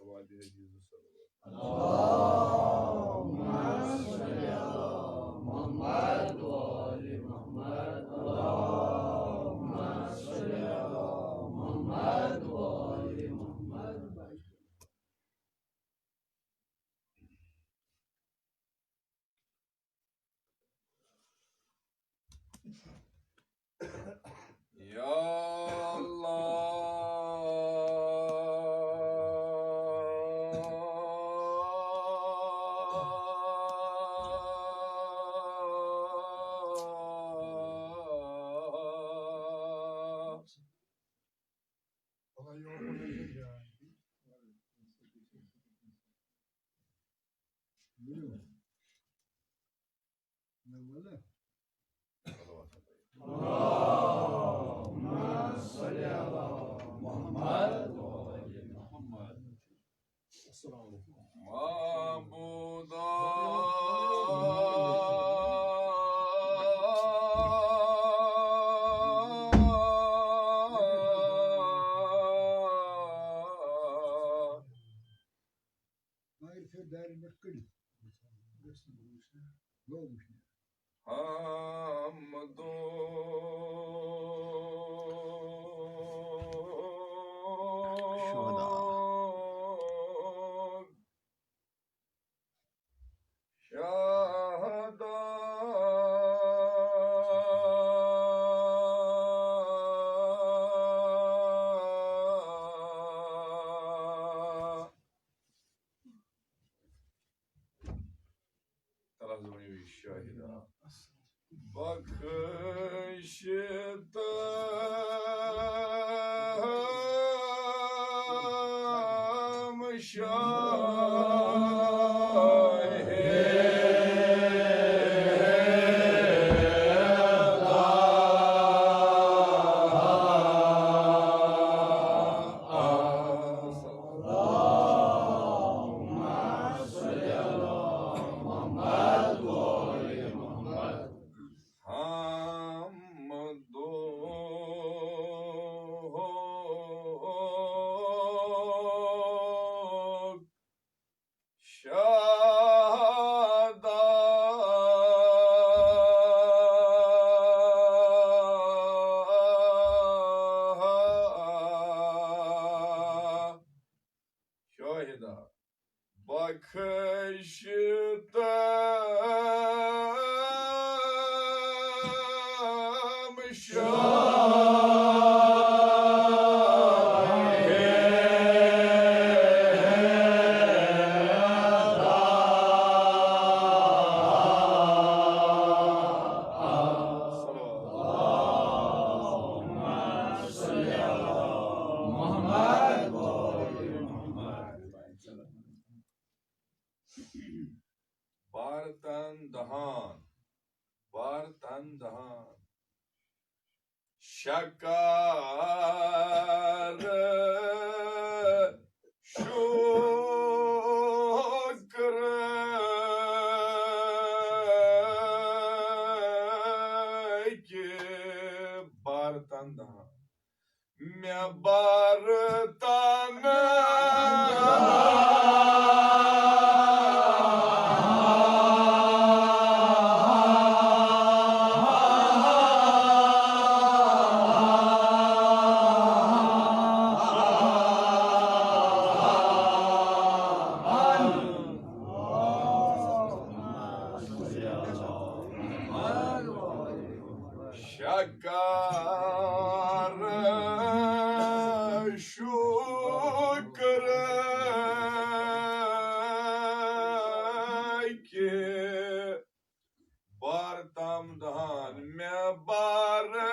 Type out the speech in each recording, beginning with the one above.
والدین جیزو صلوات. اللهم صل على محمد و آل محمد. اللهم صل على محمد و آل محمد. یا اللهم صل على محمد و آل محمد. السلام علیکم. معبودا شاهدا بخشتم شکر شکر که بارتن دهان می بارتن شکر که بارتم دهان می بارتم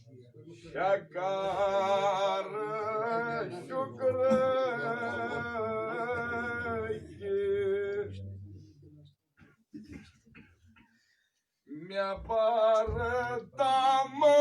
شکر شکر که me bardama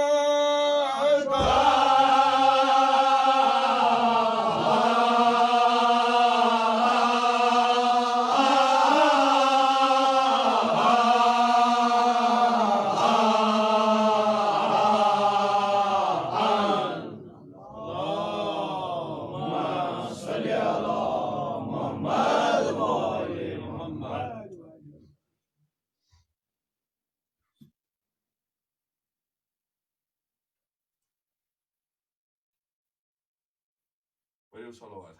Buyur salavat.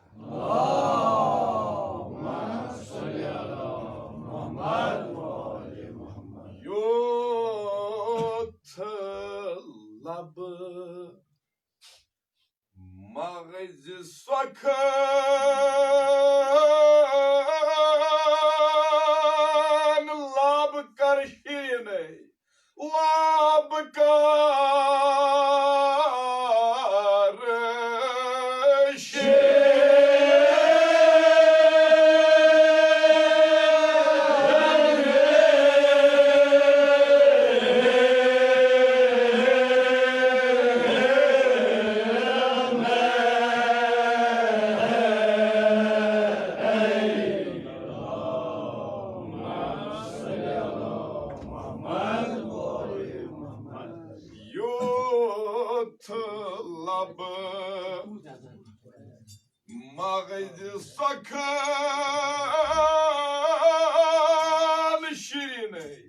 Yutlabı mağazı sakan lab karşine lab yutlabı mağazı sakan şirine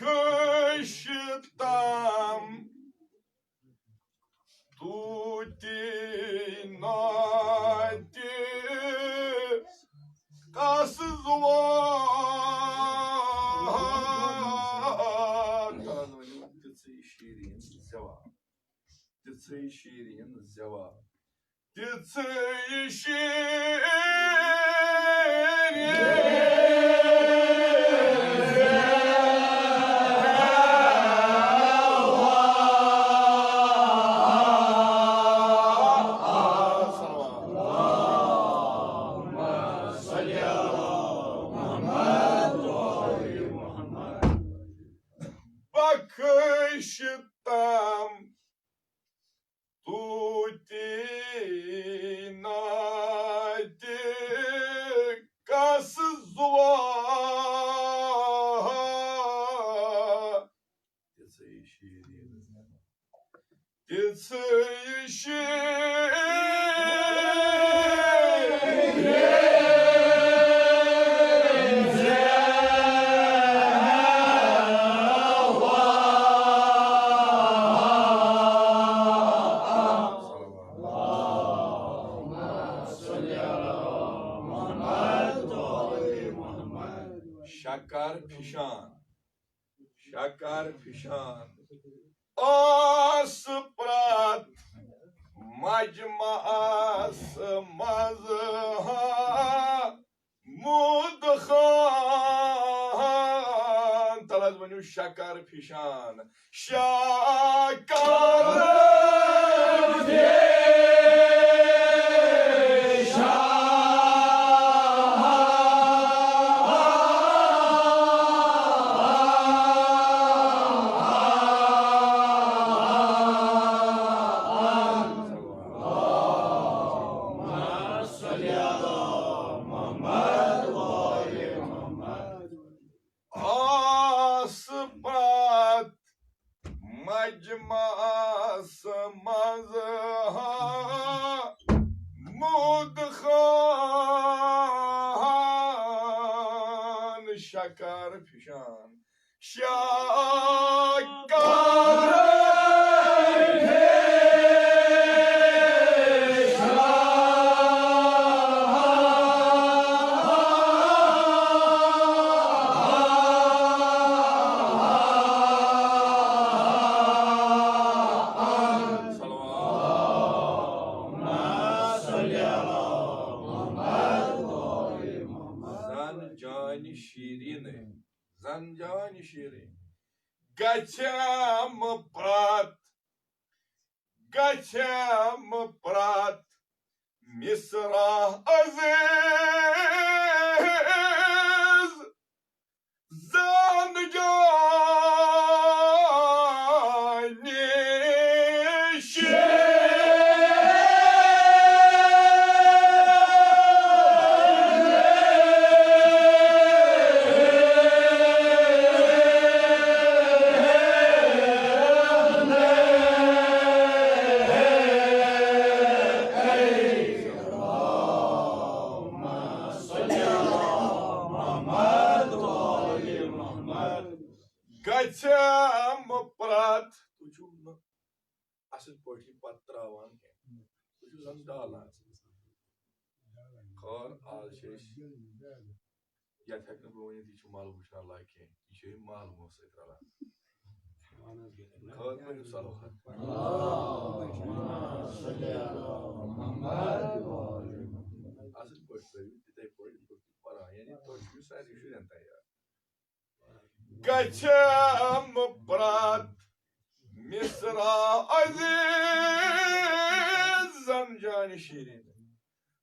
bakıştan tutinati kasız var. Tısı şirin zeva. Tısı şirin zeva. Tısı şirin bakıştan tutinati kasız var. Tısı şirin şakar pişan, şakar pişan, asprat, macmas mazha, mudhan, talaz banu şakar pişan, şakar aspat macmas mazha mudhan şakar pişan şakar Shireen जन शीरीन गच्छम प्रत मिसरा अजीज जन जानी गच्छम प्रत असल P पत्रावान डालान खर आज ये बह वन यह माल वुचन लायक कह यह मालूमों सत रलान खर बनो सलवत असल पे तिथे पढ़ा यानी तो सारे शुरन तैयार गच्छम प्रत मिसरा अजीज जन जान शीरीन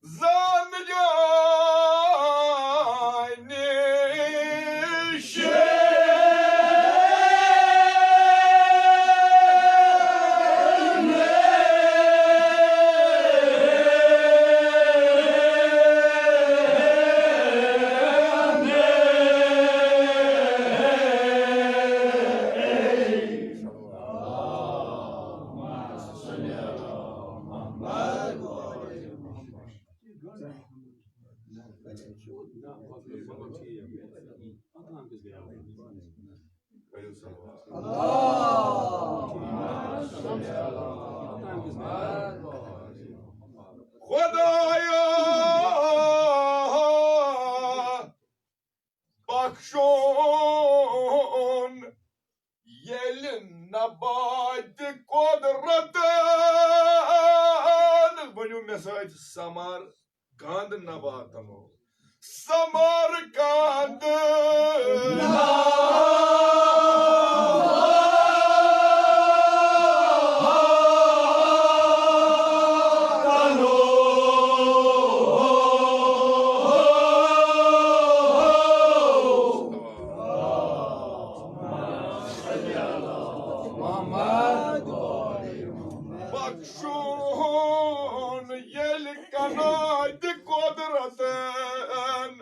जन जानी खुदाया बख्शोन येल नबाद कुदरतन बनो मे सत समर कांद नबातमो समर कांद बख्शोन येल कनाद कुदरतन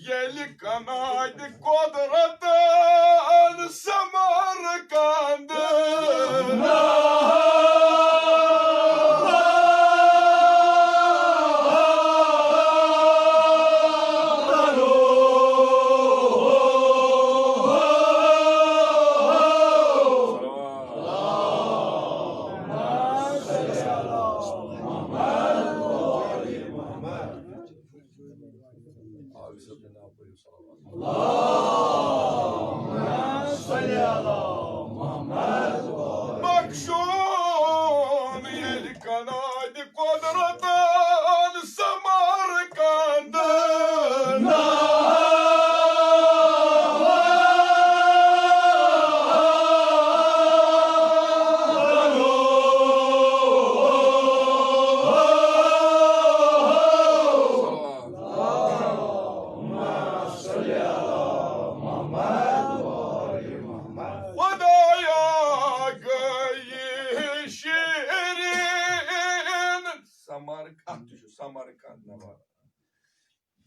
येल कनाद कुदरतन समर कांद बख्शोन येल कनाद कुदरतन समर कांद खुदाया गई शीरीन समरकंद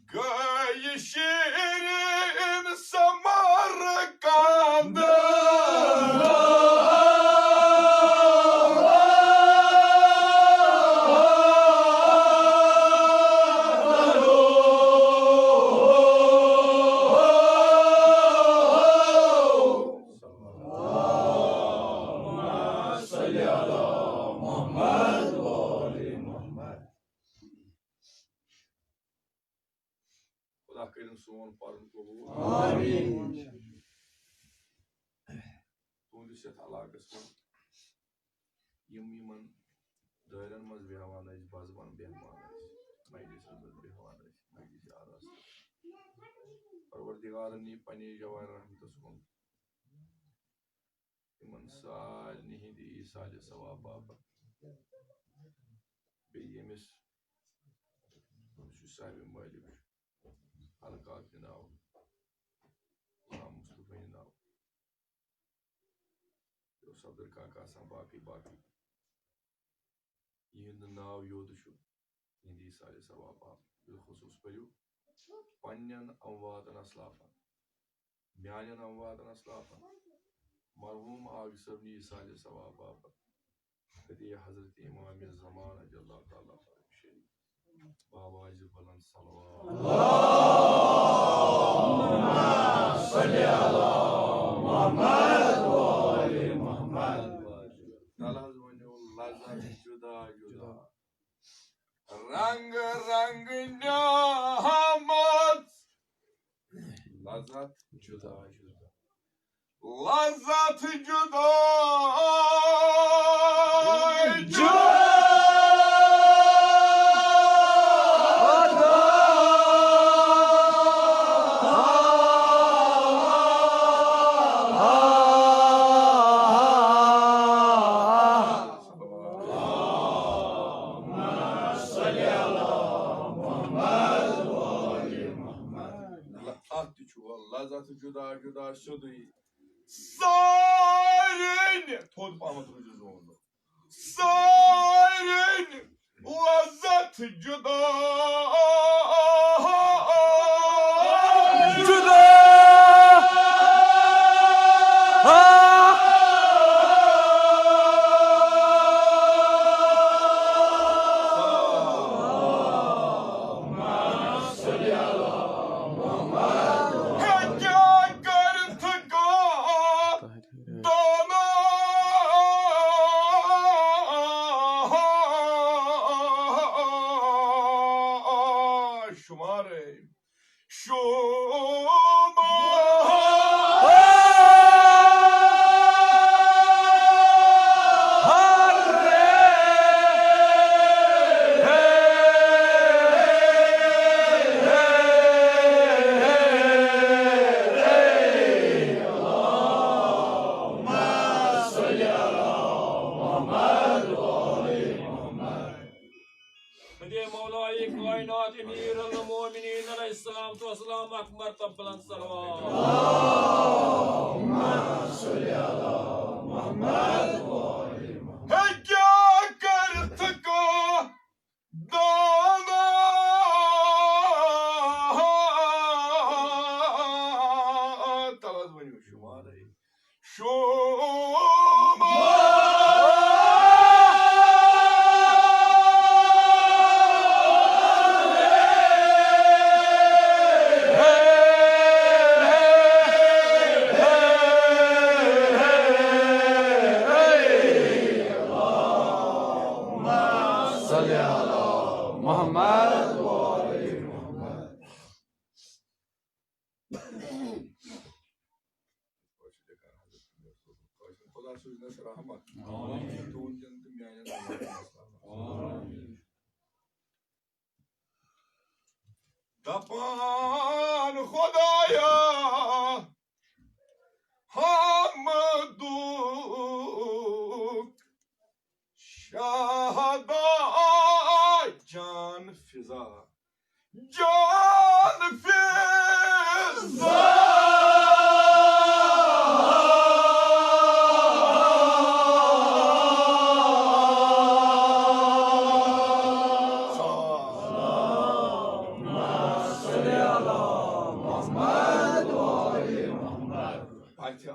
गई शीरीन समरकंद खुदा करिम सोन परन कबूल आमीन तुंदिस यथ इलाकस यमन दायरन मज बेहवान बाजवान बेहवान मजलिस बेहवान मजलिस आरास परवरदिगार नी पनी जवान रहमतस कुन तिमन सालनि हिंदी साल सवाब बाबत बेयमिस साहिब मालिक हलकात नाव गुलाम मुस्तफा नाव तो सदर काका सा बाकी बाकी यहंद नाव योद हिंदी साल सवाब बिलखुसूस पढ़ो पन्न अमवातन असलाफन म्यान अमवातन असलाफन मरहूम आग सबनी साल सवाब बाबत हदिया हजरत इमाम ज़मान अल्लाह ताला शरीफ बाबाज बुलंद सलवात अल्लाहुम्मा सल्ली अला मुहम्मद व आले मुहम्मद तलहज वनो लज़्ज़त जुदा जुदा रंग रंग न्यामत लज़्ज़त जुदा जुदा लज़्ज़त जुदा जुदा जुदा सुदुई सारिन थोड़ पामत रुजु जोन सारिन लज़्ज़त जुदा जुदा दपान खुदाया हमदू शाहदा जान फिजा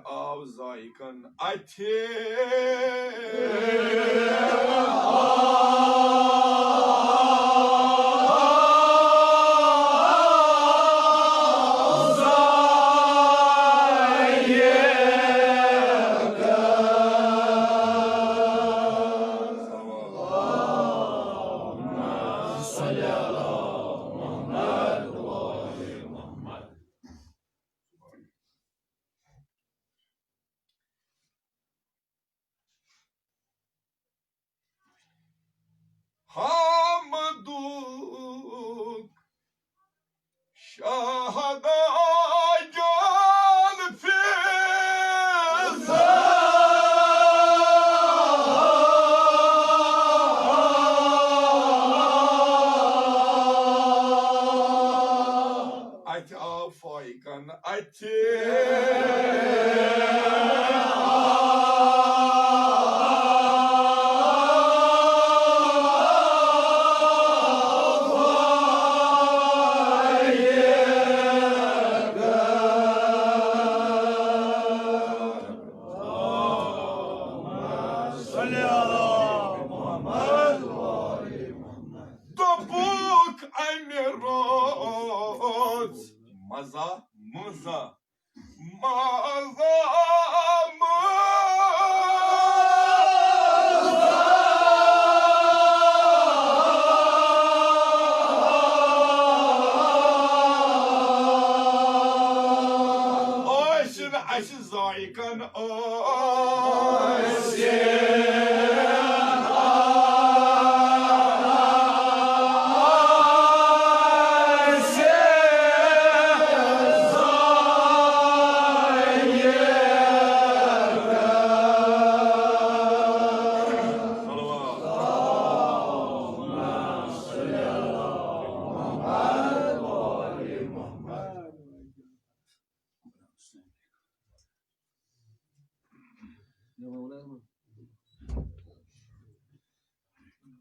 आव जायकन Topuk emirot maza mıza maza oşun aşı zayıkan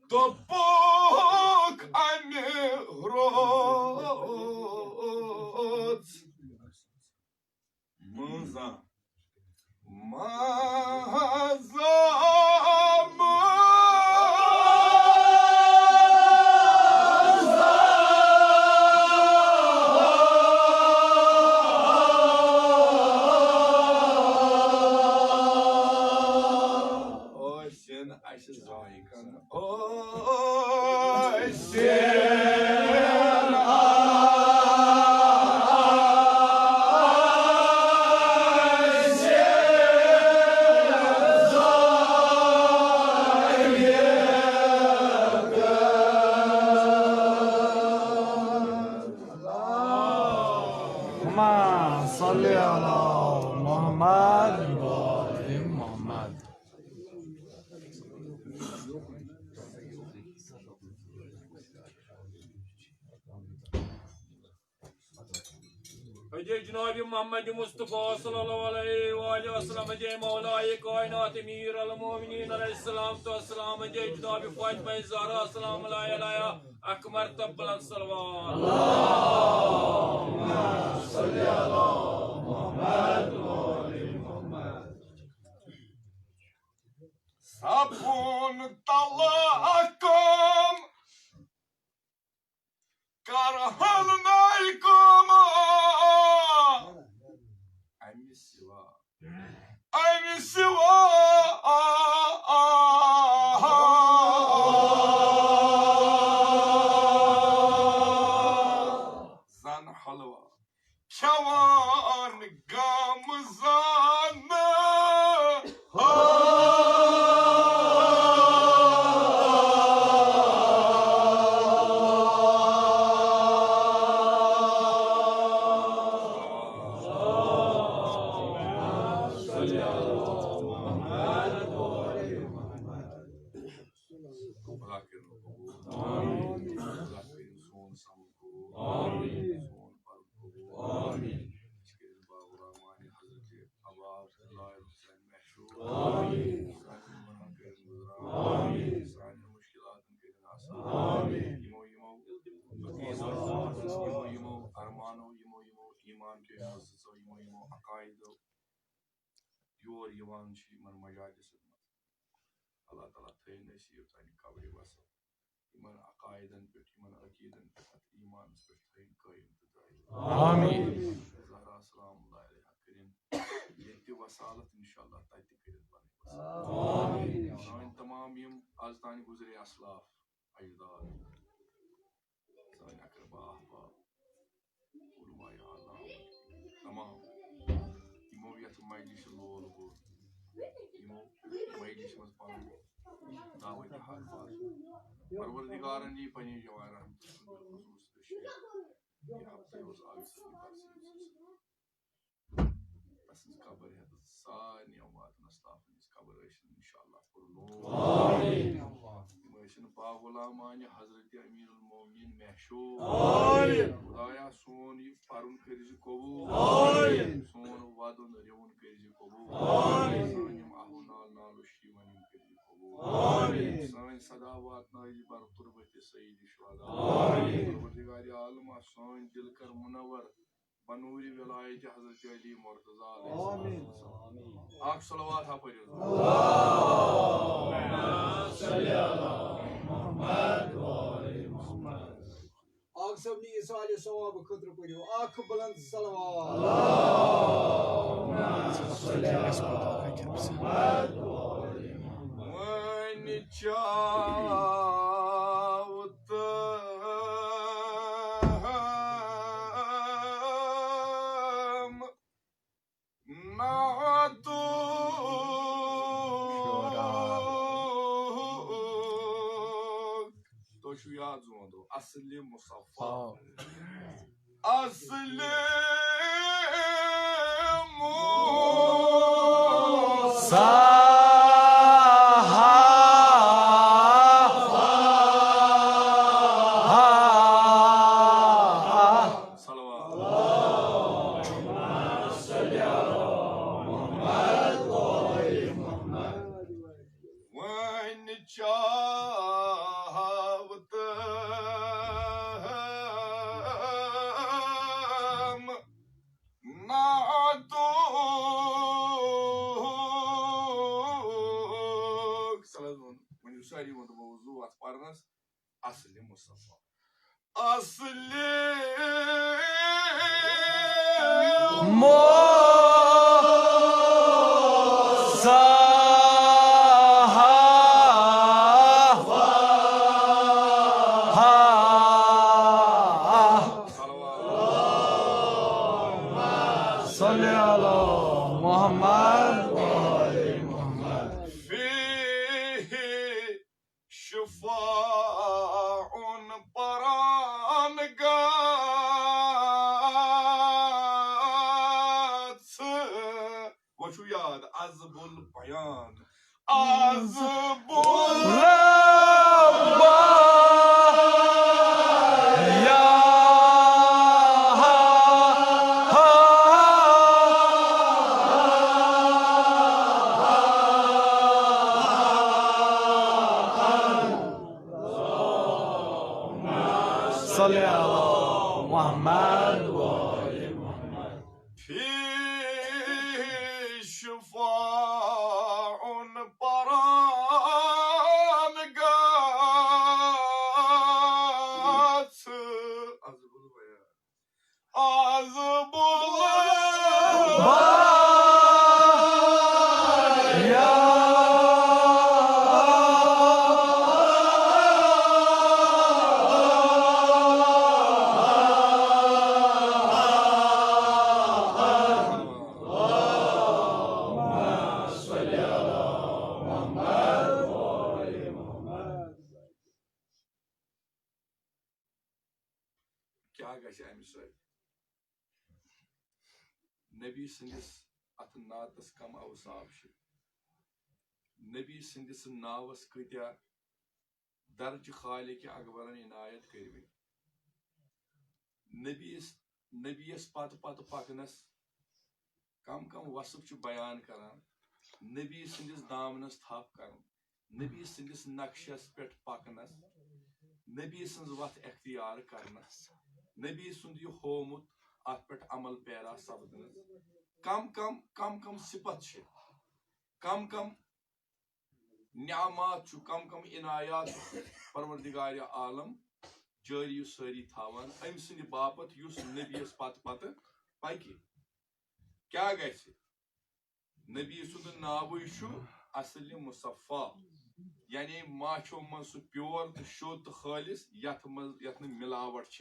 Topuk emirot mıza maza oşun aşı zayıkan اللهم صل على محمد وآل محمد. अजय जनाब मोहम्मद मुस्तफ़ा सल्लल्लाहु अलैहि वसल्लम अजय मौलाए कायनात मीर अल मोमिनीन अलैहिस्सलाम तो अस्सलाम अजय जनाब फातिमा ज़हरा सलाम अलैहा अकमर तब्बल सलवात अल्लाहुम्मा सल्ली अला मुहम्मद व आलि Muhammad. Sabun talakom karhanaykom Emisiva Zan halva Kavan gamzanı Yor yavan şiman majalisi Allah Teala tey nasip tani kabri vasa iman akaiden pet iman akiden pet iman pet tey kaim tutay Amin. Zahra selamullahi aleyha kerim yetti vasalat inşallah tayti kerim bani Amin. Zain tamamim az tani guzre aslaf ajdar zain akraba ahbab ulumay Allah tamam imoviyat majlis lolu bu majlisimiz falan davet harfar Parvardigarın iyi pani jawara husus şey ये हफ्ते उस आगे से Asıl kabul edildi. Sani amat nasıl inşallah. Amin. İmajını बागुलामान हजरत अमीरुल मोमिनीन महशूर आमीन खुदाया सोन ये परन करिज कबूल आमीन सोन वादन रिवन करिज कबूल आमीन सानिम अहुनाल नाल शीवन करिज कबूल आमीन साइन सदावत नाइज बर तुरबत सईद शुहदा आमीन परवरदिगार आलम साइन दिल कर मुनव्वर बनूरी विलायत हजरत अली मुर्तजा आमीन आख सलावत हा पढ़ियो आग सबनी इसाल सवाब खतर पढ़ियो आख बुलंद सलवात वन चावत नातू तो शु याद जोंदो असली मुसफ़ा असली मुसफ़ा असली मुसफ़ा असली azbul bayan azbul क्या गश अमि नबी सन्दस अथ नातस कम अवसाफ नबी सन्दस नावस कत्या दर्ज खालिक अकबरन इनायत करम नबीस पत पत पकनस कम कम वसफ बयान करान नबी सन्दस दामनस थप कर नबी सन्दस नक्शस पे पकनस नबी सन्ज वत इख्तियार करनस नबी सुंद यह होमुत अत पे अमल पैरा सपदन कम कम सिफत कम कम न्यामात कम कम इनायात परवरदिगार आलम जारी सारी थावान अम सद बापत युस नबीस पत पत पकि क्या गछ नबी सुंद नाव असल मुसफ़ा यानी माछो मन सह प्योर तो शुद्ध तो खालिस यथ मिलावट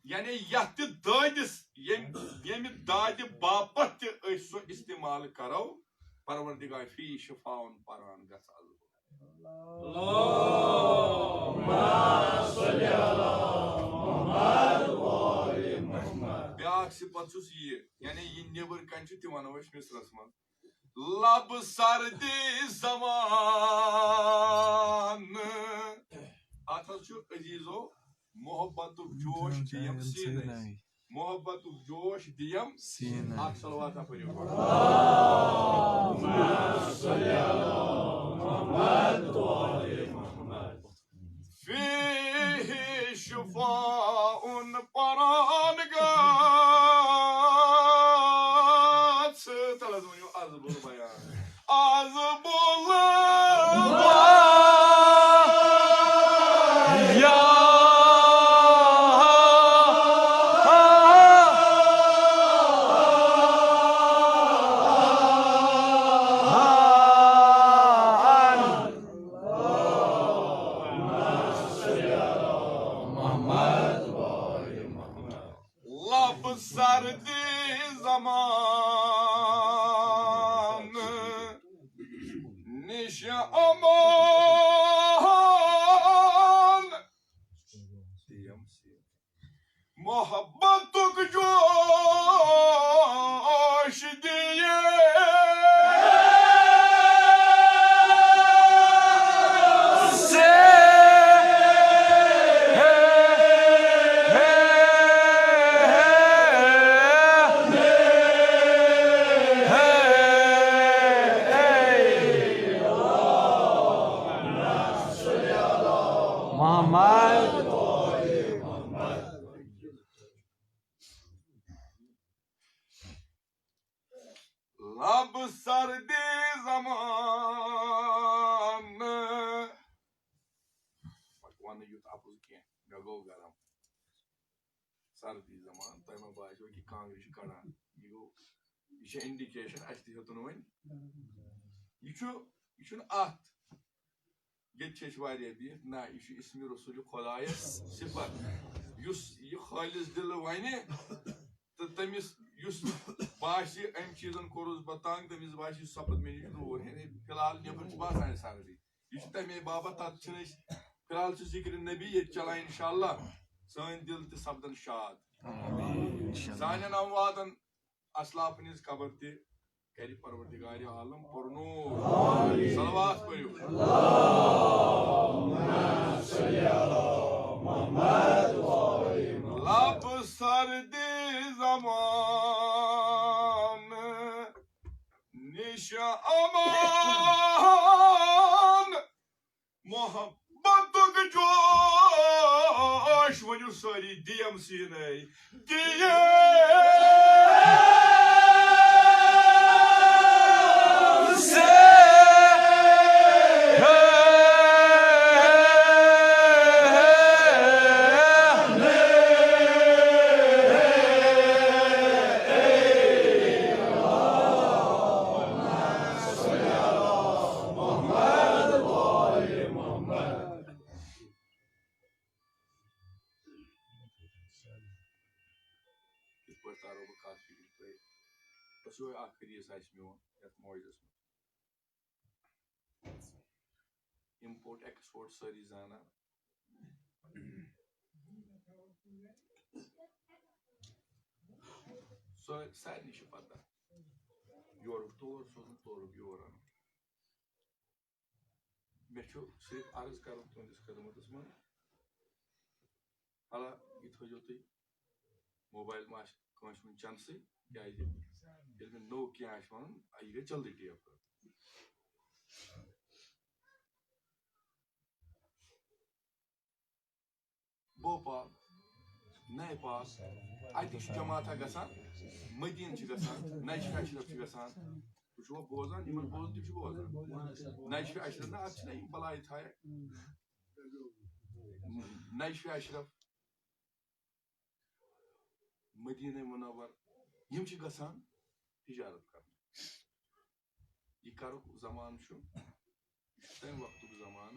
यानी यथ दादिस यम दाद बापत सो इस्तेमाल करो परवरदिगार फी शिफाउन परान गस ब्याक सिफत ये यानी यह नबर कन वनो मिसरस मन लब सर्दी जमान अजीजो मोहब्बत जोश दियम सीने मोहब्बत जोश दियम सीने आप सलवात पढ़ियो फीही शुफाउन परानगात तलज़ुयो अज़बुल बयान अज़बुल लब सर्दी ज़मान निश अमान मोहब्बत जोश दिए लब सर्दी ज़मान वन युत अपुज कह मे गो गरम सर्दी ज़मान तह मे बासो कि कांग्रेस कड़ान यह इंडिकेशन अस तुन वन यह बिहत ना यह इसम रसूल खुदायस सिफत यह खालिस दिल वन तो तमिस बासी अम चीजन कोरुस बतांग तमिस बासी सपद मे नश दूर फिलहाल नबर बासान सर्दी यह तमे बाबत तथ फिलहाल जिक्र नबी ये चला इंशाअल्लाह सन दिल तो सपदन शाद सान अमवातन असलाफन हिज कबर तह कर परवरदिगार आलम पुरनूर सलवात पढ़ियो लब सर्दी ज़मान निश अमान मोहब्बत जोश वनु सारी दियम सीने दिए इम्पोर्ट एक्सपोर्ट सारी जाना सारे पता योर तोर सोजन तोर योर मे सिर्फ अर्ज कर तुंदिस खदमतस मन हाला यह थो तुम मोबाइल मा कंस वन चंदस क्या मे नो क्या वन यह गई जल्दी टेप भोपाल नेपाल अत जमात गसान मदीन नजफ अशरफ तुम बोजान इन बोजन तुम बोजान नजफ अशरफ ना अत बलाय थाय नजफ अशरफ मदीन मुनव्वर यम गसान तिजारत कर यह करुक जमान तम वक्त जमान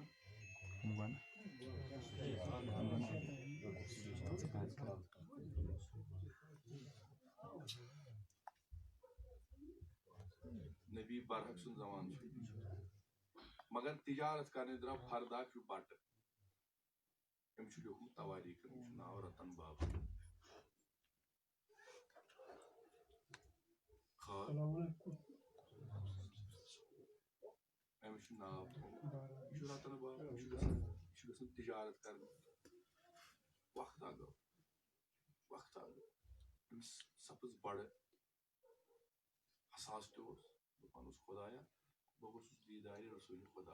नबी बरहक सुन जमान मगर तिजारत करने द्राव फरदा बट अम लिखुत तवारीख नाव रतन बाब अम नाव रतन बाब तिजारत कर वक्त आ गयो अमिस सपज बड़ हसास दोपान खुदाया बह वोसुस दीदार रसूल खुदा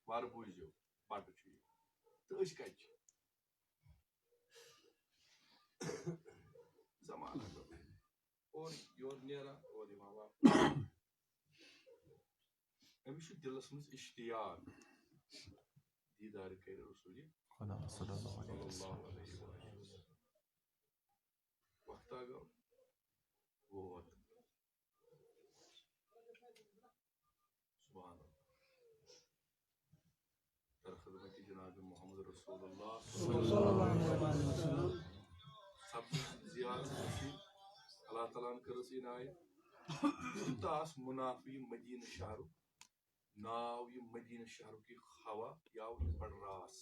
वार बूझो बट तो कत जमाना और योर नेरा और अमिस दिलस मज इश्तियाक दीदार कर रसूल वक्त आ गयो वोत सुभान तर खिदमत जनाब मोहम्मद रसूलुल्लाह सब जियारत अल्लाह ताला करस इनायत तास मुनाफी मदीना शहर नाव ये मदीना शहर की हवा याव बड़ रास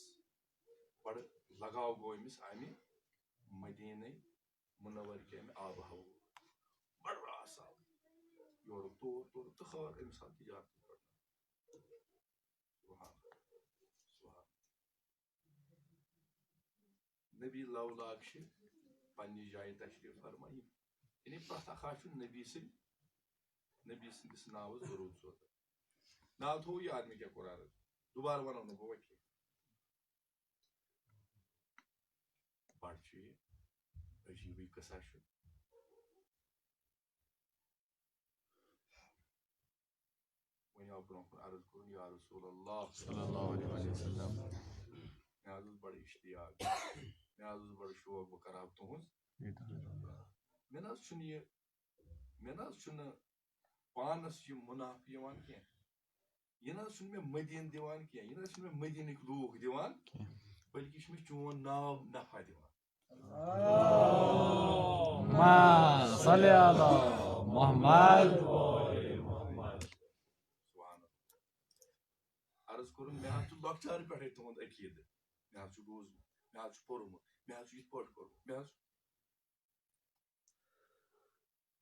बड़ लगाव गो अमिस अमि मदीना मुनवर के आब हवा बड़ रास आव योर तोर तो खर अमिस तिजारत नबी लवलाक पन्नी जाय तशरीफ फरमाई यानी प्रथ अखा नबी सदिस नाव जरूर सोत नाव थो ये आदमी क्या कुरान दोबारा वनो न बो वकी बड़ अजीब कसा वन आव ब्रोह अर्ज कर या रसूलल्लाह सल्लल्लाहु अलैहि वसल्लम मैं बड़ इश्तियाक मैं बड़ शौक बह कर तुहज मे पानस मुनाफी कह मे मदीन दिवान कह मे मदीन लूख दिवान बल्कि मे चोन नाव नफा दिवान अर्ज कर मे लॉकचार पे तुंद अकीद मे बोजम मे पोर्मुत मे ये मे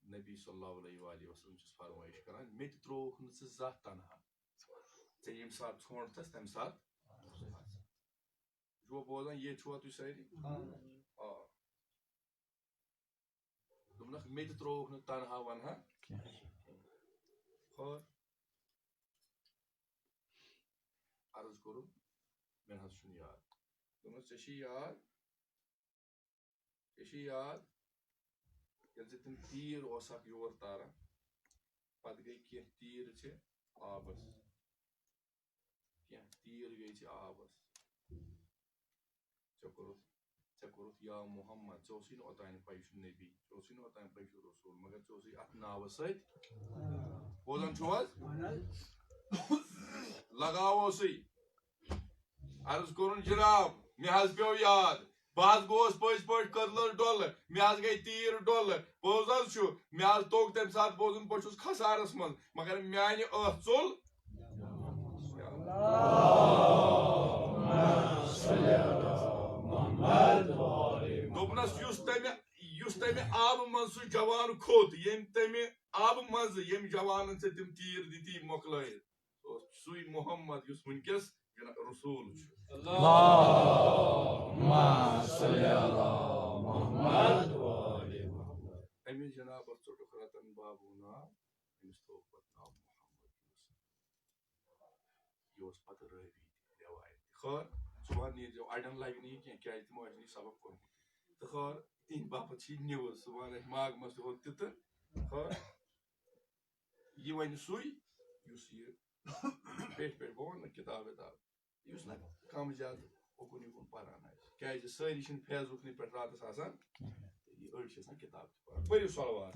नबी सल्लल्लाहु अलैहि वसल्लम फरमाइश करान मे त्रोख न जत तनहा ऐ यम सात छोड़ तस तम सात जो बोलान ये छुआ तु सारी दुमनख मे त्रोख न तनहा वनहा और अर्ज करू मे याद दोनों याद ये तुम तीर योर तारा पत गई कह तीर आबस कह तीर गई आबस चुत या मोहम्मद चौसी ओतान पै नबी चौसी ओतान पै रसूल मगर चौसी अत नाव सत बोलान लगावो सी अर्ज कर जनाब मे पे याद बह गोस पज पे कदल डोल मे गई तीर डोल बोज मे तोग तम सात बोजन बह खसारस मज मगर म्यान चुल दोपनस तमे आब मज सह जवान खोत यम तमे आब मज यम जवान तम तीर दी मोकल सुई मोहम्मद वनकस रसूल अमिस जनाब चुटुक रतन बाबू नाव अमिस तो नाव मोहम्मद यह पत रवी रवायत खैर सुबह नीर जो अड़न लग नहीं क्या तमो सबक कोर्मुत तो खैर तीन बापत न्यूज सुबह माग मस हो खैर यह वन सुई पे बह किताब विताब ना कम ज्यादा उकुन युकुन पारान क्या सारी फेसबुक पे रात आसान अड़ किताब पढ़ो सलवात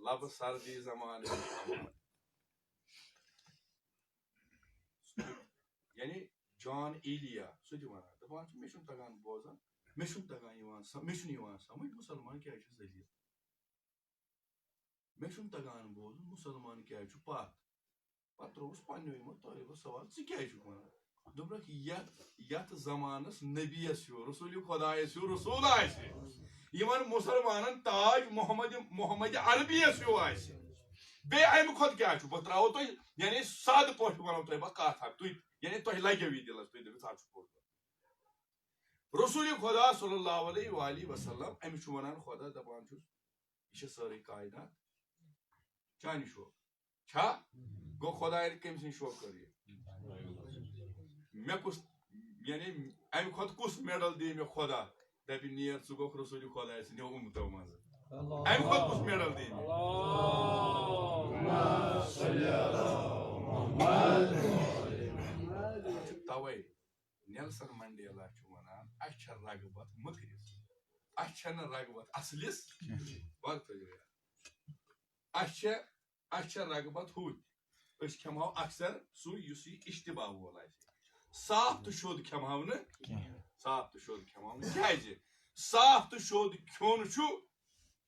लब सर्दी जमान यानी जॉन एलिया सह वन मे तगान बोजान मे तगान समझ मुसलमान क्या जलील मे तगान बोजन मुसलमान क्या पात पे त्रोस पो तालिब सवाल क्या दोपक यथ जमानस नबीस रसूल खुदायस रसूल मुसलमान ताज मोहम्मद अरबियस बे अमि खोत क्या बह त्रो तुम यानी साद पे वो तुम बह कथ तुम यानी तुम लगे दिलस तुम दपो पोत रसूल खुदा सल्लल्लाहु अलैहि वसल्लम अमिस वनान खुदा दपान यह सारी कायनात चानि शोक छा गो खुदा कम सद शोक कर मे कुछ यानी अमि खुद कुछ मेडल दी मे खुदा दपि नीर च गो रसूल खुदा नो उम्मतों मज अमि खुद कुछ मेडल दी तवे नेल्सन मंडेला वनान रगबत मकरिस रगबत असलिस रगबत हुत खमो अक्सर सू इश्तबा वोल साफ तो शोद खमो न साफ तो शोद खमो क्या साफ तो शोद खोन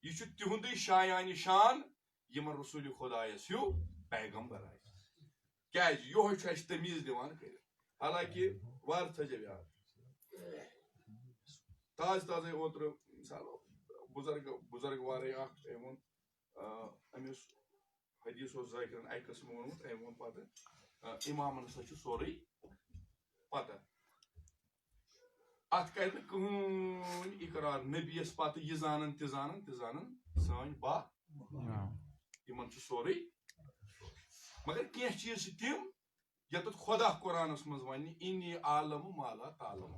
यह तिहुंद शायान शान यमन रसूल खुदायस हूँ पैगम्बर क्या यो तमीज दिवान कर हालांकि वार थजब याद ताज ताजे ओतर मिसाल बुजुर्ग वारे अमिस हदीस जाकिरन अक कस्म वोनमुत वो पत इमामन सा सोरे पता अत कर कहून इकरार नबीस पत यह जानन सान बा इन सोरे मगर कह चीज तम यत खुदा कुरानस मज वन इन्नी आलम माला तालम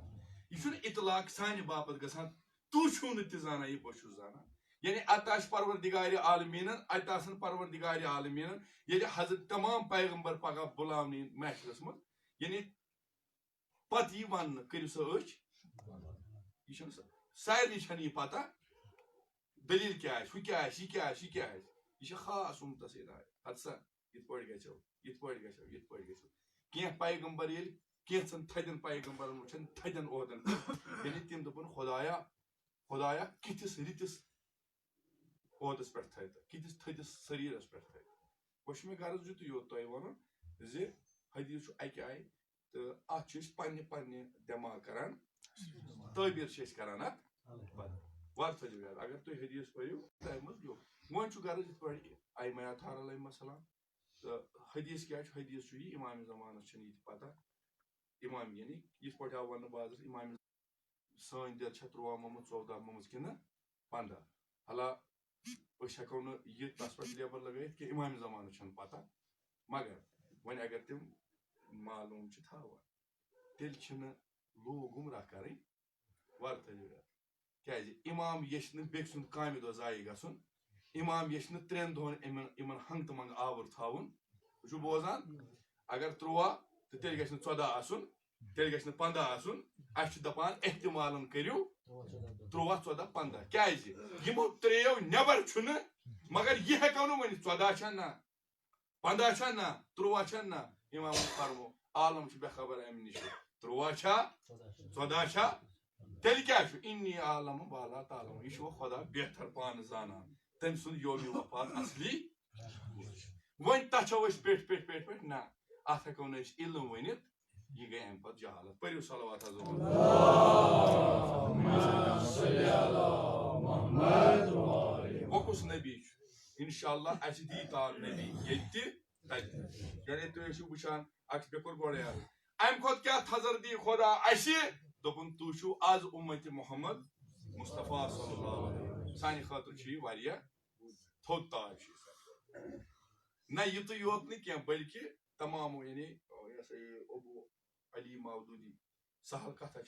यह इतलाक सान बापत गसान तू छू न जाना यह बह जाना यानी अत परवरदिगार आलमीन अत परवरदिगार आलमीन ये हजरत तमाम पैगंबर पगह बुलावनी महशरस मज यानी पत यह वन कर सारे यह पता दलील क्या यह खास उम्मतस हिदायत हदसा ये कह पैगंबर ये कैसन थदन पैगंबर वुचन थदन ओहदन यानी तम दोपन खुदाया कितिस रितिस ओहदस पे कितिस थदिस शरीरस पे वह मे गर्ज यु योत तुम वन हदीस अकि आय तो अत पन्ने दिमाग करान तबीर करान अत वर थो याद अगर तुम हदीस पो तम वो गर्ज इत अयमया थार अलैहिस्सलाम तो हदीस क्या हदीस इमाम ज़मानस पता इमाम यानी इस पे आव वन बाज इमाम सन दिल 13 मोमत 14 मोमत कि 15 हला हेको न यह तस पे लेबल लगे कि इमाम ज़मानस पता मगर वन अगर तम मालूम थावान तेल लोग गुमराह कर वर थो क्या इमाम ये बेक सुंद काम दो जाय गसन इमाम ये 3 दोहन इन हंगत मंग आवर थावन बोजान अगर 13 तो तेल ग 14 आसन तेल ग 15 आसन अस दपान एहतमाल करू 13 14 15 क्या यमो त्रेयो नबर मगर यह हेको न वन 14 ना 15 ना 13 ना इमाम फरमो आलम बेखबर अम नश 13 14 तेल क्या इन्नी आलम बाला तालम यह खुदा बेहतर पान जाना तम सुन योम वफात असली वन तछो पे ना अत हेको न इल्म वनित यह गई अम पे जहालत परू सलवात वकुस नबी इंशाअल्लाह अस दी ताल नबी ये यानी तुम वुचान अस पे गोड़ याद अम खुद क्या थजर दी खुदा अस दोपन तू आज उम्मत मोहम्मद मुस्तफा सल्लल्लाहु अलैहि सान खतर थोद ताज ना युत योत न बल्कि तमाम यानी अबू अली मौदूदी सहल कथा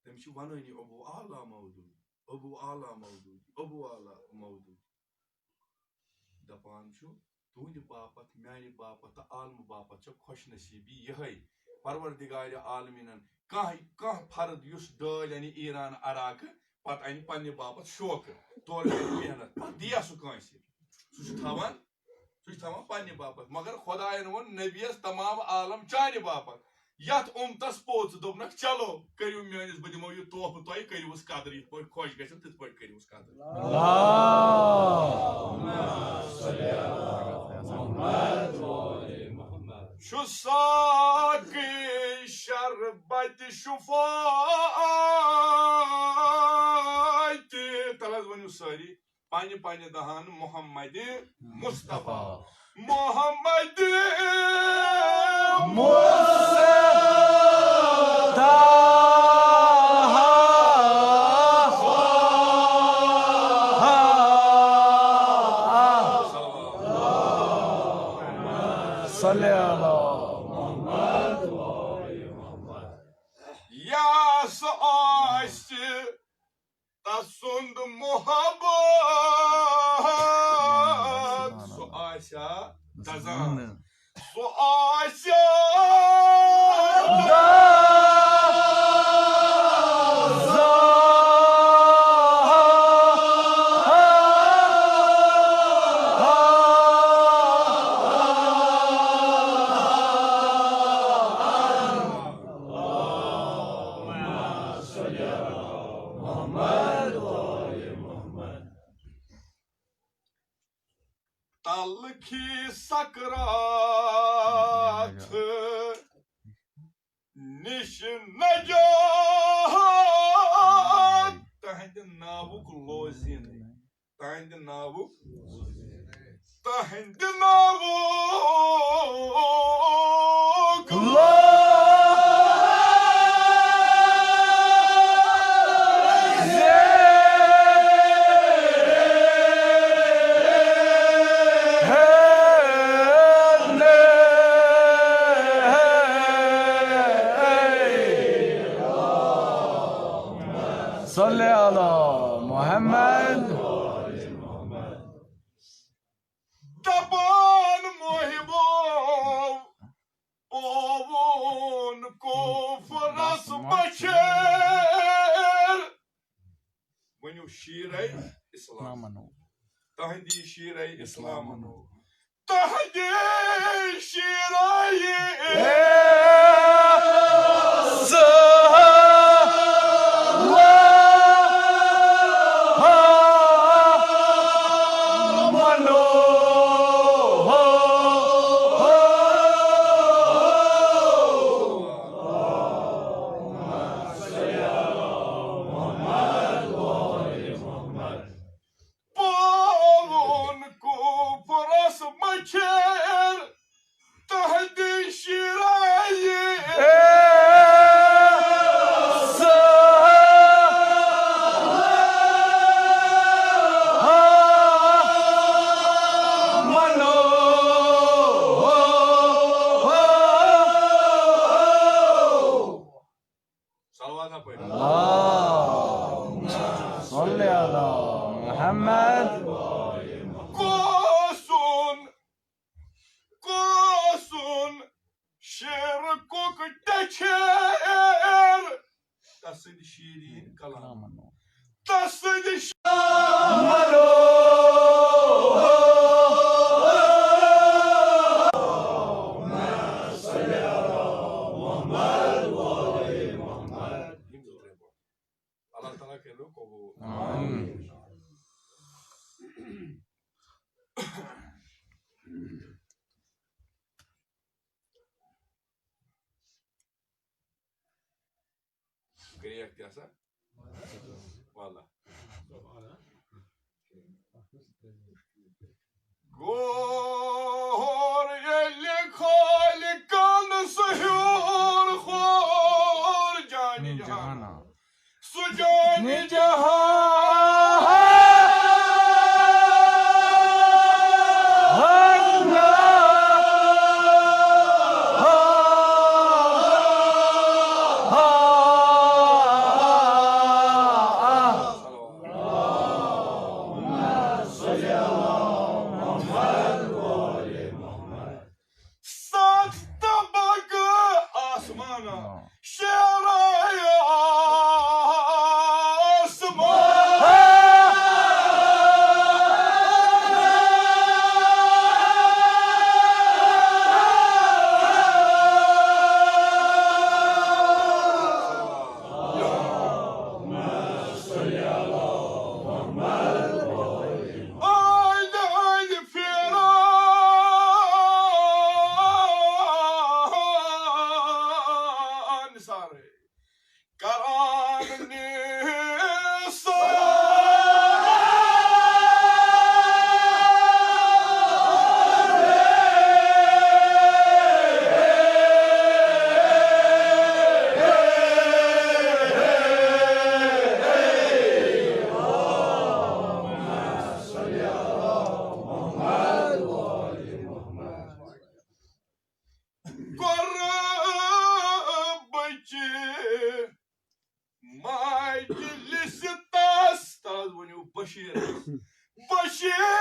तम वनानी अबू आला मौदूदी अबू आला मौदूदी अबू आला मौदूदी दपान तुंद बापत मानी बापत तो आलम बापत खुश नसीबी यह परवरदिगार आलमीन कह फर्द युस डल यानी ईरान अराक पत अन पे बापत शौक तौर मेहनत दिया सह सह पे बापत मगर खुदायन वो नबीस तमाम आलम चाने बापत यथ उम्मतस पोच दोपनक चलो करू मेनिस बह दिमो यह तोहफह तुह करूस कदर यथ पे खुश गि तिथ पे करूस कदर शुसाकी शरबत शुफात तलज वनु सारी पानी पानी दहान मोहम्मद मुस्तफा मोहम्मद यास आशि तसुंद मोहब्बत सु आशा दजान सु आशा तलखी सकरात निश नजात तहंद नावुक लोजिन तहंद नावुक صلي على محمد Taban muhibov Povun kufras bacher When you shirei Islam Tahdi shirei Islam Tahdi shirei صلي على محمد Kosun şirkuk teker Tasın şiirin kalan Tasın Allah Ta'ala que lo como quería que hacer valla Gor yelli khalikan suhur khor jani jahana Sujani Bashir. Bashir.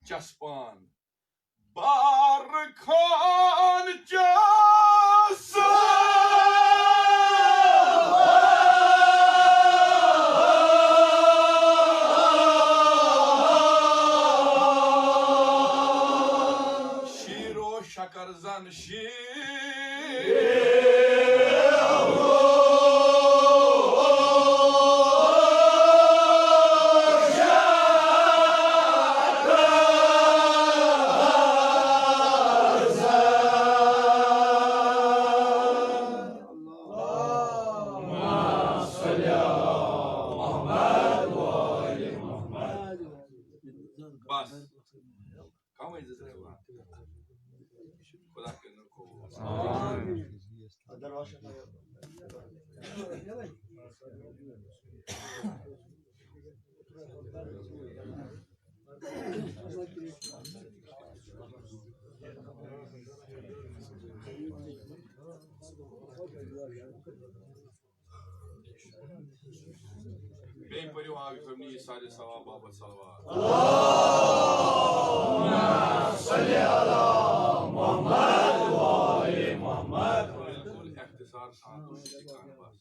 Jaspan Barkhan Shiro Shakarzan Bas. Calma aí, Zé. Coloca no couro. Bem por o água para mim sai de salvar baba salvar. Allahumma salli ala Muhammad wa ali Muhammad. बिल्कुल इख्तिसार साथ दुकान बस.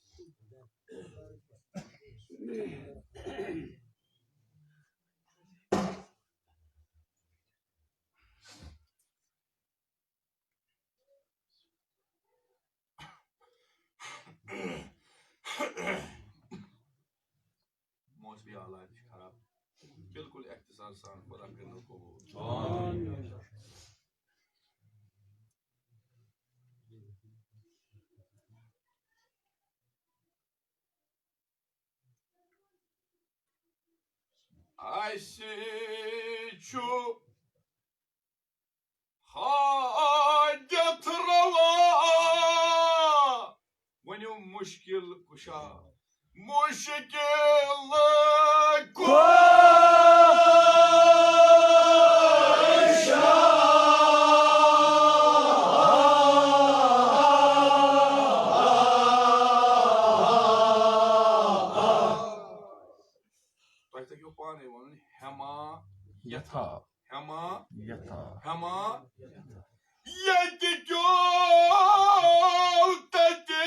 मौसमी हालात खराब बिल्कुल इख्तिसार साथ खुदा के नूर को I see you حاجة روا venue مشكل كشا مشكل Yata. Hema. Yata. Hema. Yeti gyol teti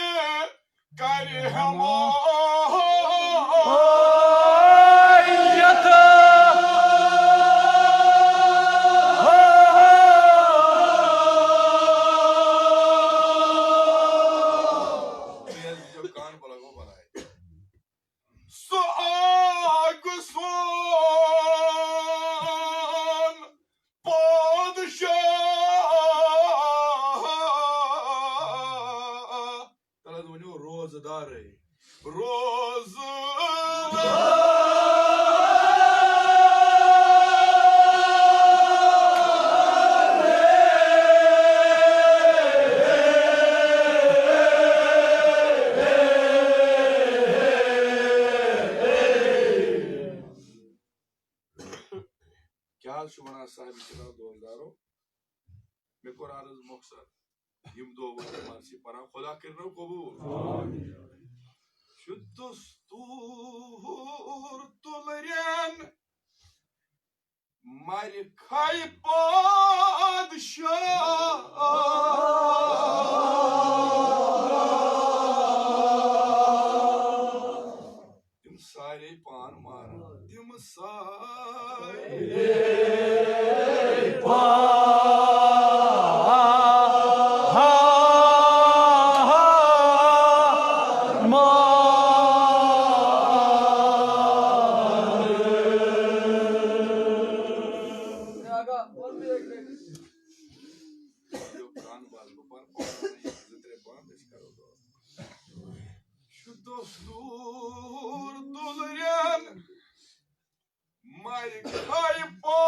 kari hema. Yata. Roz वना साहिब किराम दोस्तदारों मे कोर अर्ज मकसद यम दो मर्सी परा खुदा करनो कबूल शुद्धस्तूर तुलरियन मारे खाई पादशाह तुम सारे पान मार तुम सारे पान Dostur dolayan Mari kaybo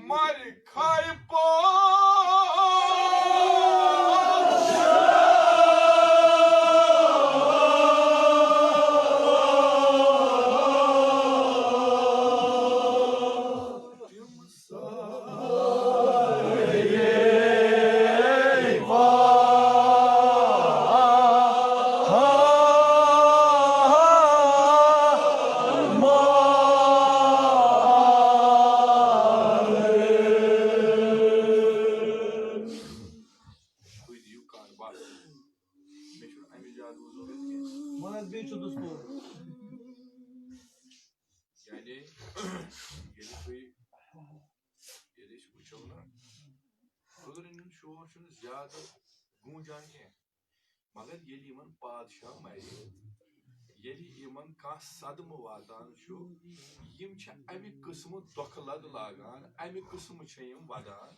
Mari kaybo ज्यादा गूंजान मगर ये पादशाह मर ये सदम वातान अमि किस्म दुख लद लागान अमि किस्म वदान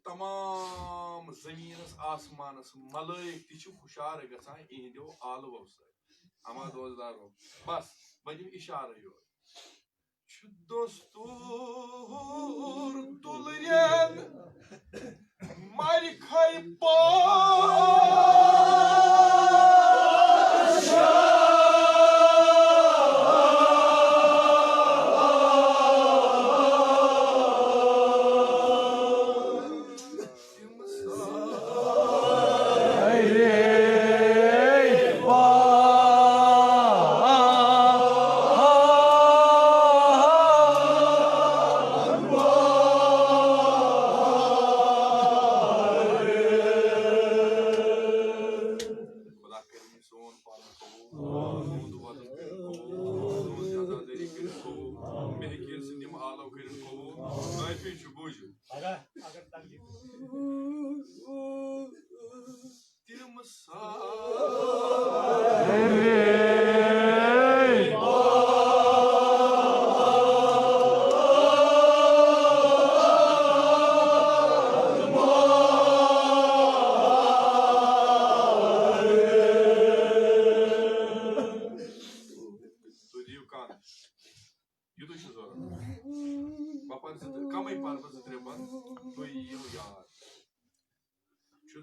तमाम जमीनस आसमानस मलाइक ति हुशार गसान इहदो आलवो अमा दोस्तदारो बस बह दिम इशारा यो दोस्तूर तुलरियन Mari kaybo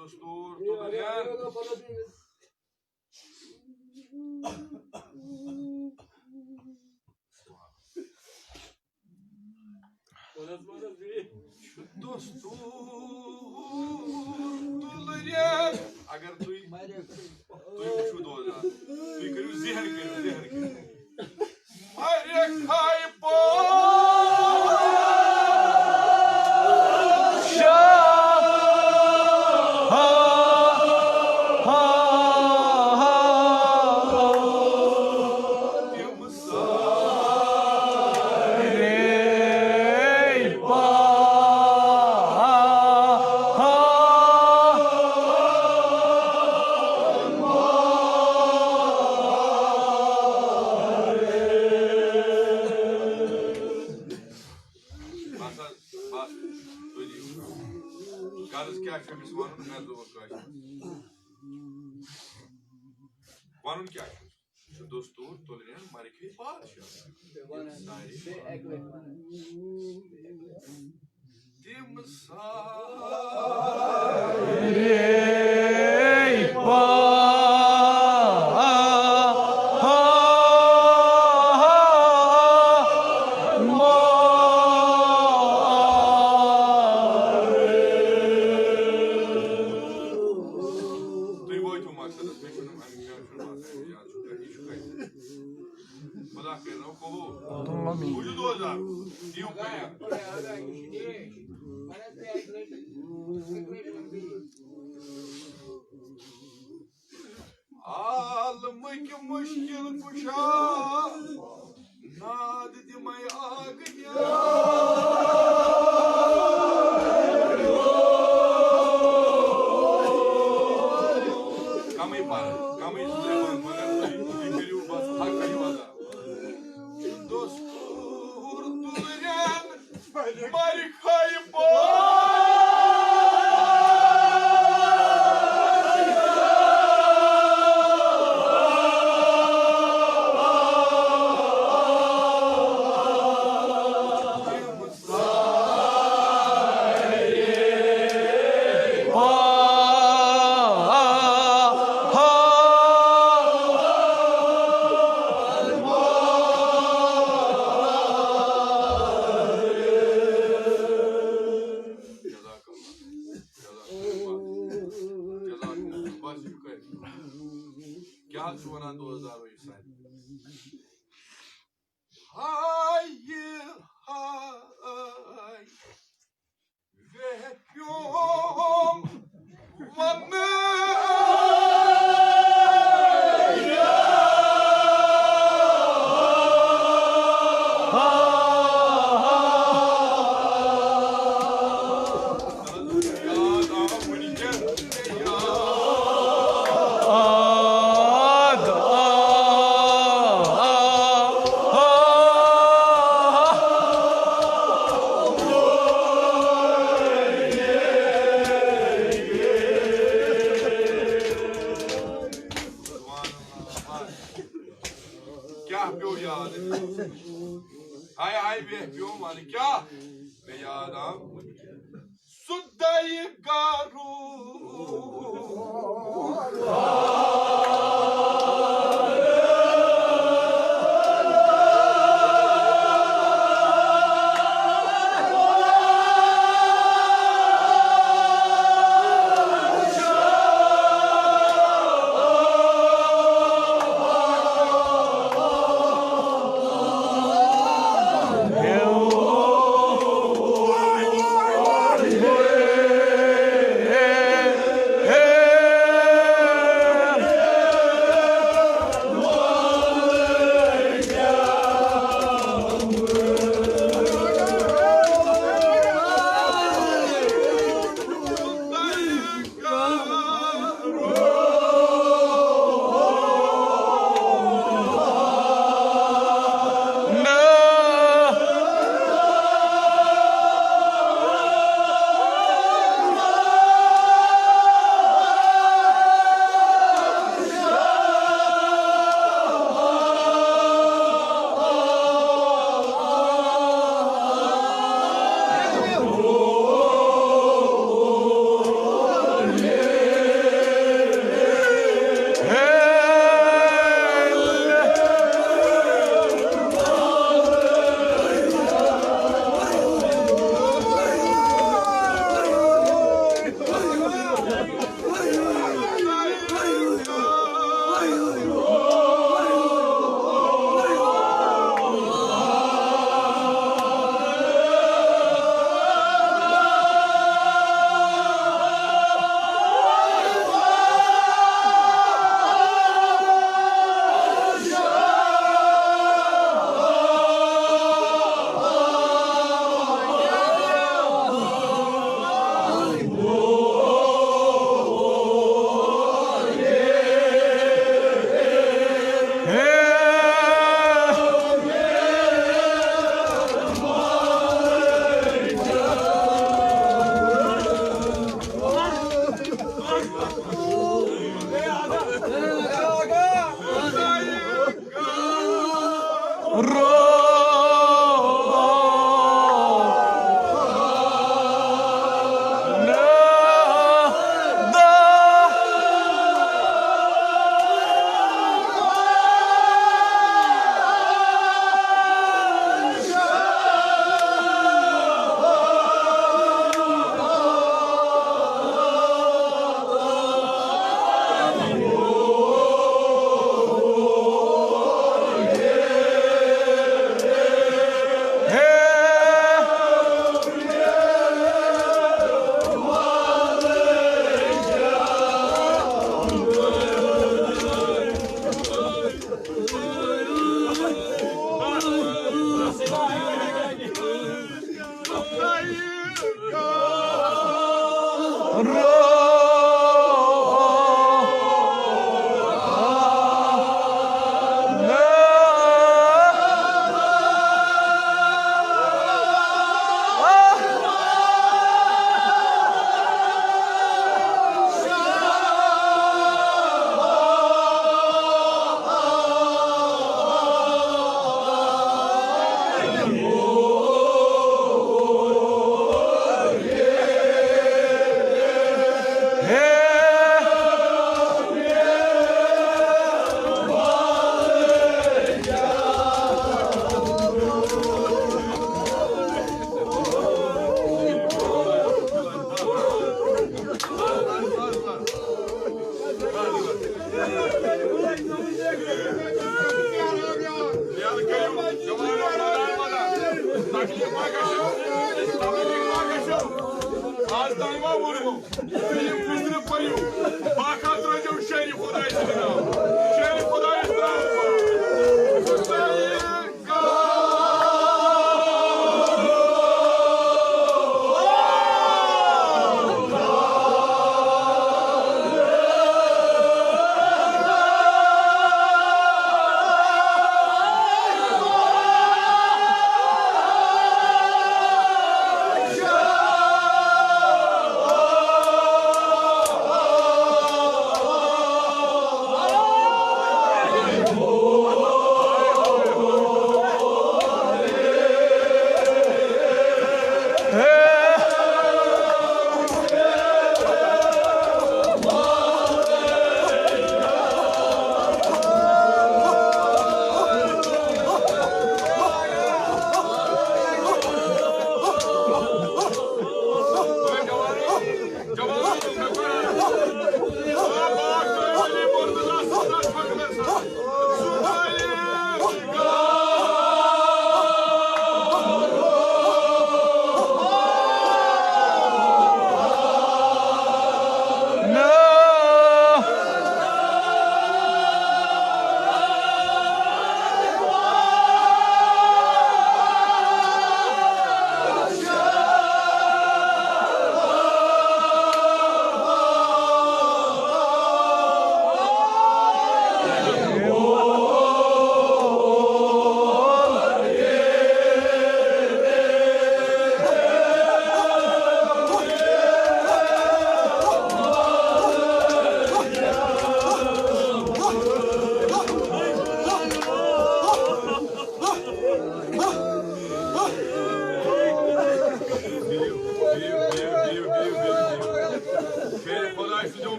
Dostur tutuyan Dostur tutuyan agar tu şu doza tu kırı zihin kırı Mari kaybo Garız kya şemis vanun mevzu vakaş. Vanun kya şemis? Şu dostur toleren marikayı padişah. Almık muşkil kuşa Nadı dimay ağıya Kamay par, kamay Süleyman Magar Dikeri Ubas Hakka Yuvada Dostur Duren Marikayı क्या सुना 2020 साल हाय हाय वेप्योम वन्ने क्या प्यो याद हाय हाय वे प्यो मान क्या वे याद आम सुदाई गारू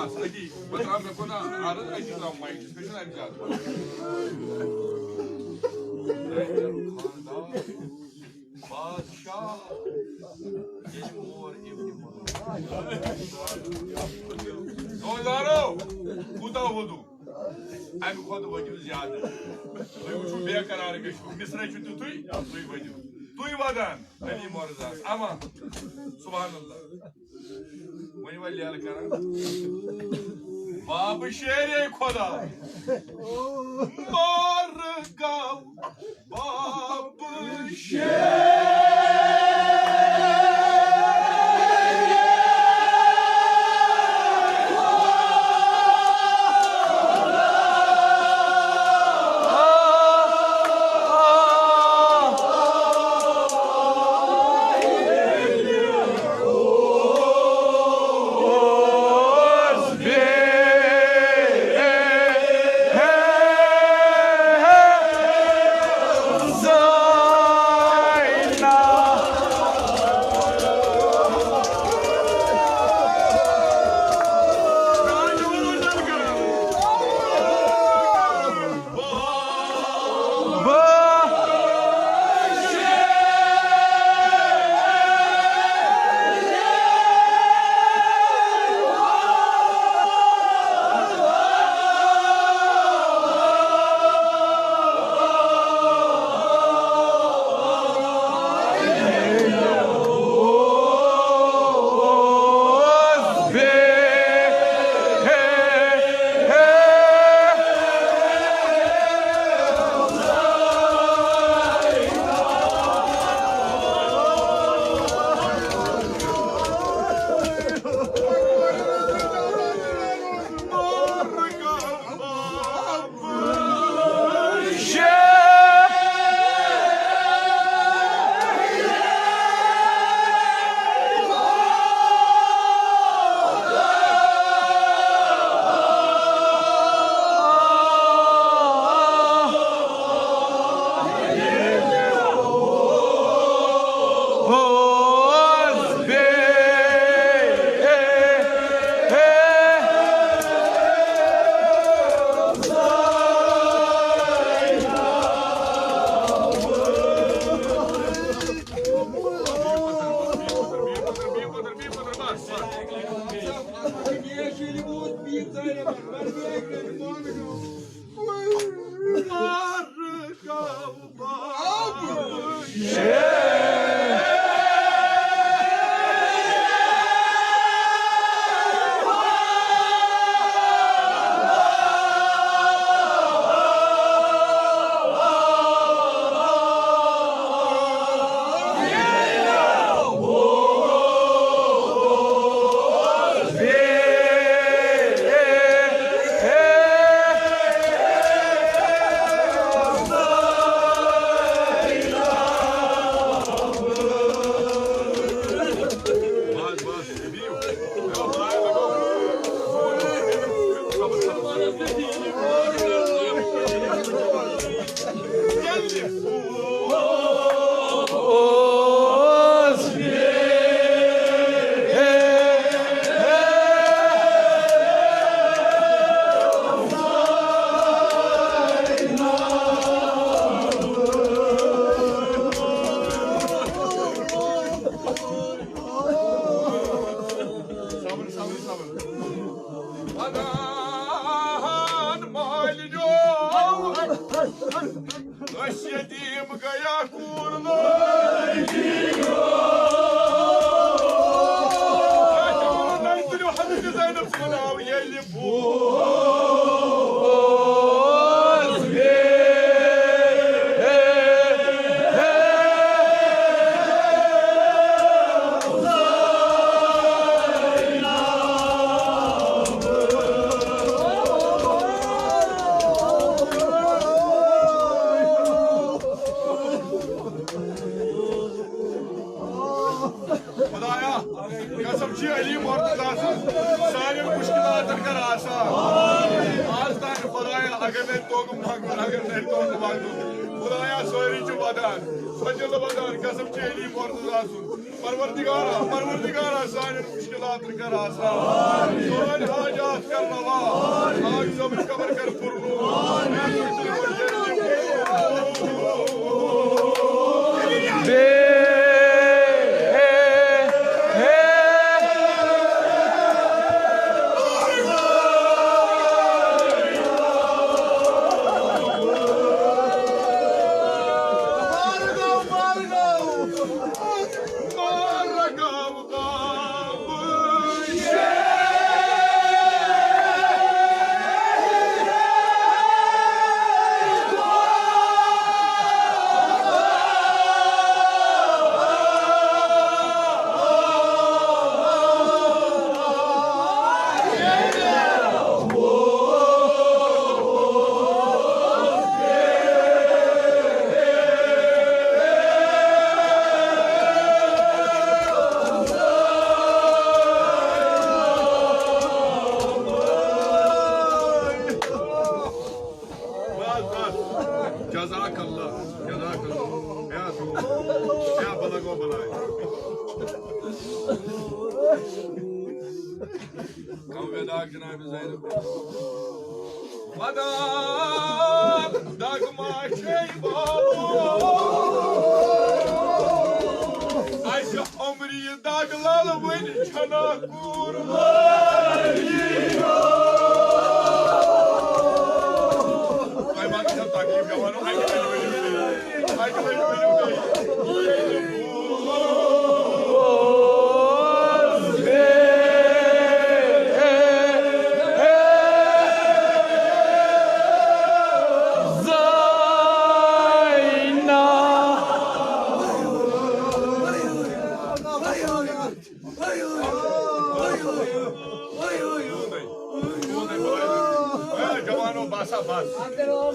Bas, Adi. Batram me kona arad Adi tram mic. Special Adi jat. Badshah. Yeshmor ibn Nozaro. Kuta vodu. I'm called the Wadu Ziyad. We should be a Karaka. Mr. Tui, Wadu. Tui Wadan. Any more than Ama. Subhanallah. When you were yelling, Babu Shere Koda. Margao. Babu Shere. Parvardigara सारे मुश्किलात कर आसान सोन हाजात कर रवा आज सब cover कर पुरनो Jazakallah. Ya tu. Ya balago balai. Kam vedak Cenab-ı Zeynep. Vadam dagma şey babu. Ayşe umriye daglalı beni çana kurban. Ay bak sen takip yapanı ay basa bas.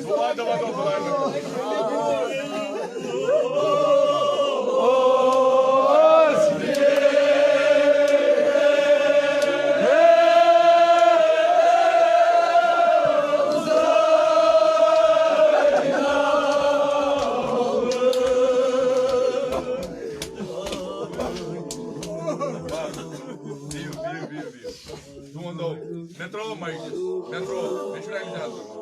Dua Metro, Mike. Metro. Deixa eu realizar.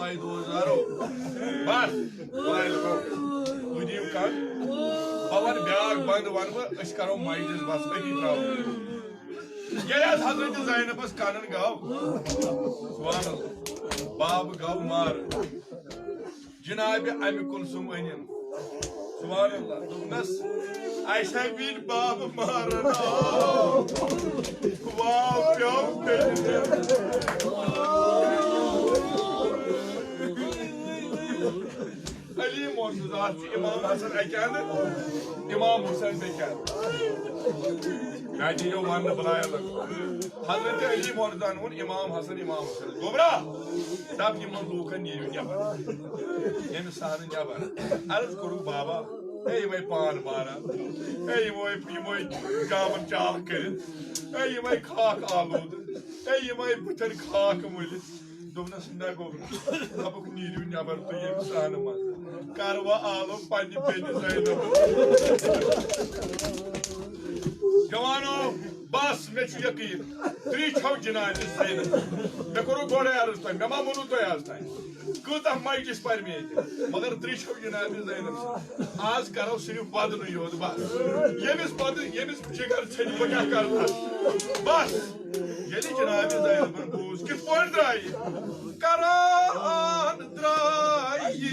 पायदोजारो बस वाय लगो तुझीव कान पवन bag बंद one अस करो माइटिस बस अगी त्राव ये हजरत ज़ैनब बस कानन गाव सुभान अल्लाह बाब गाव मार जनाब अमि कुलसुम अनिन सुभान अल्लाह दुनस ऐसा बिन बाब मारना वाव प्याव अली मौजूदात इमाम हसन अकान इमाम हुसैन बेकान मैं वन बुलाया लग हजरत अली मौजूदान वन इमाम हसन इमाम हुसैन गोबरा तब यम लूकन नीरु नबर यम सान नबर अर्ज करू बाबा ए यम पान मारा ए यम गावन चाल कर ए यम खाक आलूद ए यम बुथन खाक मुलिस दोनस न गोबरा अब नीरु नबर तो यम सान मज कारवा आलो पानी बेनी ज़ैनब जवानो बस मे यकीन त्री छव जनाब ज़ैनब मे करो गोड़े अर्ज तय मे मा मोनु तय आज तय कूता माइटिस पर मे मगर त्री छव जनाब ज़ैनब आज करो सिर्फ बदन योद बस यमिस बदन यमिस जिगर छनि को क्या करता बस यदि जनाब ज़ैनब बूज कित पॉइंट द्राई करान द्राई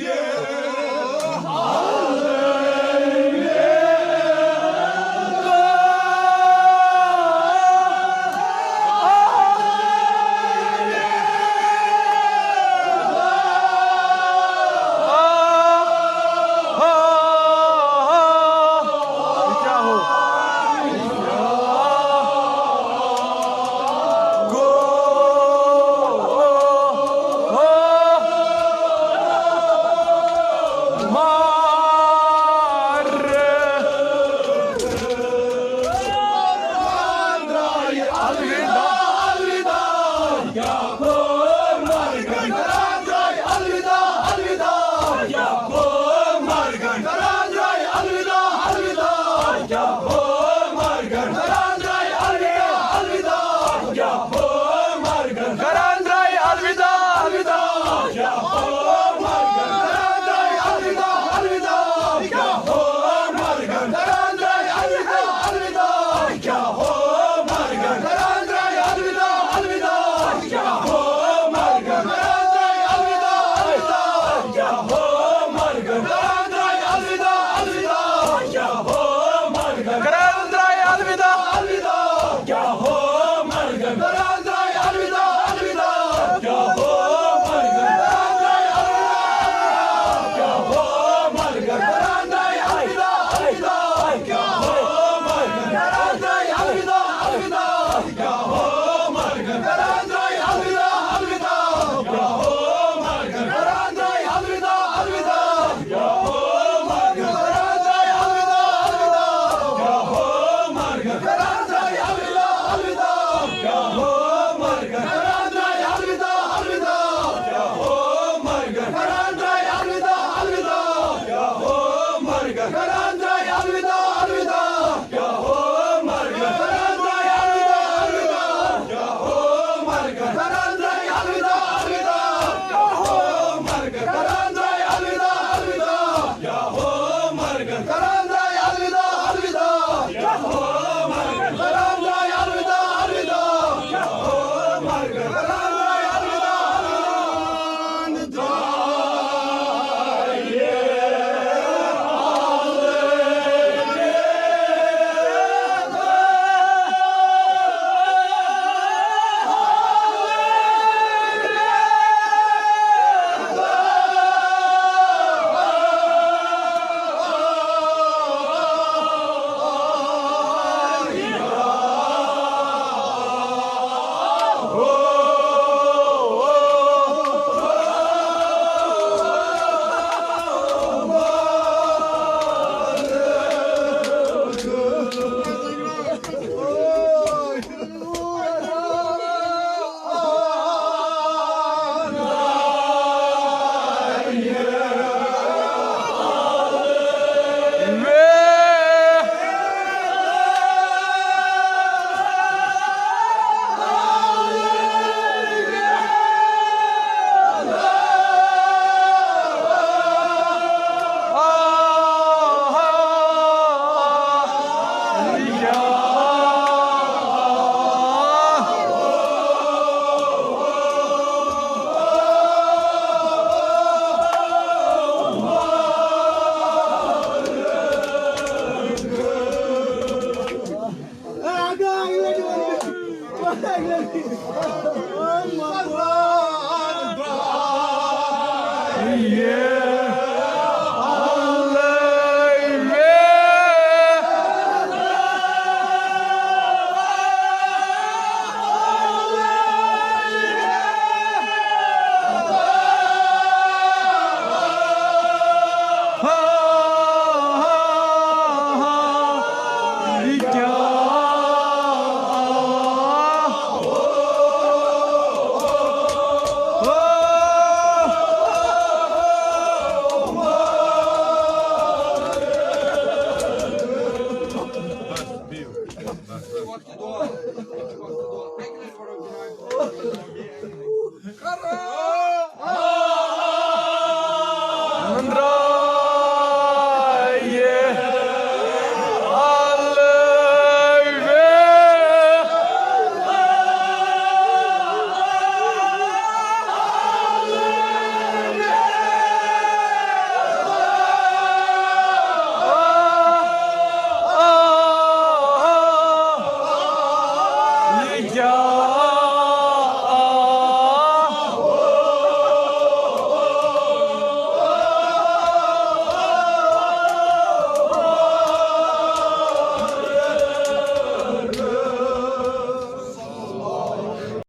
Andra